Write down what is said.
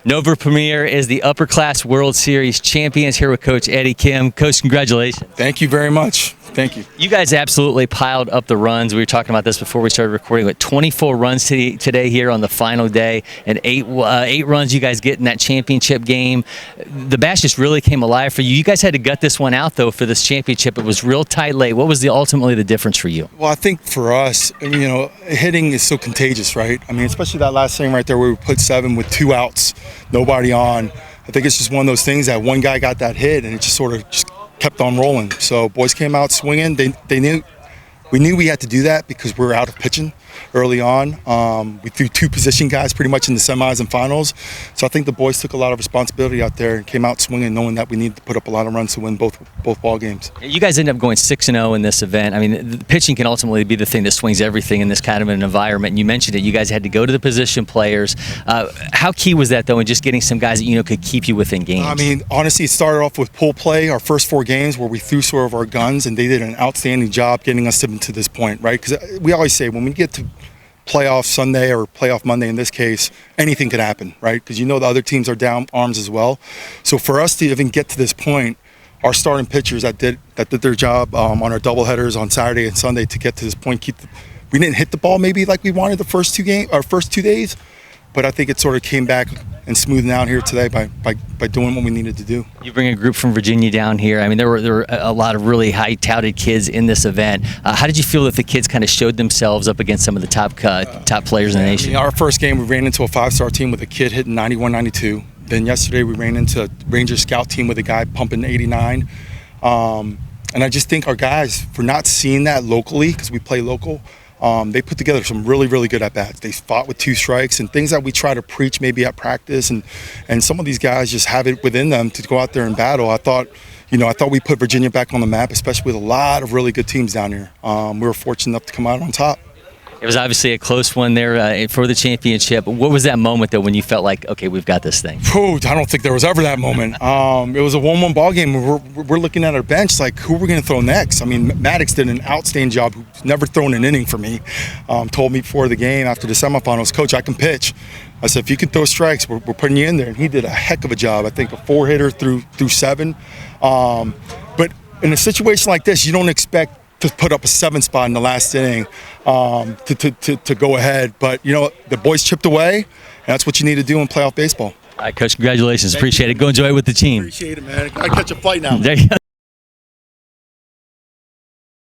Nova Premier is the Upperclass World Series champions, here with Coach Eddie Kim. Coach, congratulations. Thank you very much. Thank you. You guys absolutely piled up the runs. We were talking about this before we started recording, but 24 runs today here on the final day, and eight runs you guys get in that championship game. The Bash just really came alive for you. You guys had to gut this one out, though, for this championship. It was real tight late. What was ultimately the difference for you? Well, I think for us, hitting is so contagious, right? I mean, especially that last thing right there where we put 7 with 2 outs, nobody on. I think it's just one of those things that one guy got that hit, and it just sort of just kept on rolling. So boys came out swinging. We knew we had to do that because we were out of pitching early on. We threw 2 position guys pretty much in the semis and finals. So I think the boys took a lot of responsibility out there and came out swinging, knowing that we needed to put up a lot of runs to win both ball games. You guys ended up going 6-0 in this event. I mean, the pitching can ultimately be the thing that swings everything in this kind of an environment. And you mentioned it. You guys had to go to the position players. How key was that, though, in just getting some guys that could keep you within games? I mean, honestly, it started off with pull play, our first 4 games where we threw sort of our guns, and they did an outstanding job getting us to this point, right? Because we always say when we get to playoff Sunday or playoff Monday in this case, anything could happen, right? Because the other teams are down arms as well. So for us to even get to this point, our starting pitchers that did their job on our doubleheaders on Saturday and Sunday to get to this point, we didn't hit the ball maybe like we wanted the first 2 days, but I think it sort of came back and smoothed out here today by doing what we needed to do. You bring a group from Virginia down here. I mean, there were a lot of really high-touted kids in this event. How did you feel that the kids kind of showed themselves up against some of the top players in the nation? Our first game, we ran into a 5-star team with a kid hitting 91, 92. Then yesterday, we ran into a Ranger Scout team with a guy pumping 89. And I just think our guys, for not seeing that locally, because we play local, they put together some really, really good at-bats. They fought with 2 strikes and things that we try to preach maybe at practice. And some of these guys just have it within them to go out there and battle. I thought we put Virginia back on the map, especially with a lot of really good teams down here. We were fortunate enough to come out on top. It was obviously a close one there for the championship. What was that moment, though, when you felt like, okay, we've got this thing? I don't think there was ever that moment. It was a 1-1 ball game. We're looking at our bench like, who are we going to throw next? I mean, Maddox did an outstanding job. Who's never thrown an inning for me. Told me before the game, after the semifinals, Coach, I can pitch. I said, if you can throw strikes, we're putting you in there. And he did a heck of a job. I think a 4-hitter through 7. But in a situation like this, you don't expect to put up a 7 spot in the last inning to go ahead. But, the boys chipped away, and that's what you need to do in playoff baseball. All right, Coach, congratulations. Appreciate it. Go enjoy it with the team. Appreciate it, man. I got to catch a flight now. There you go.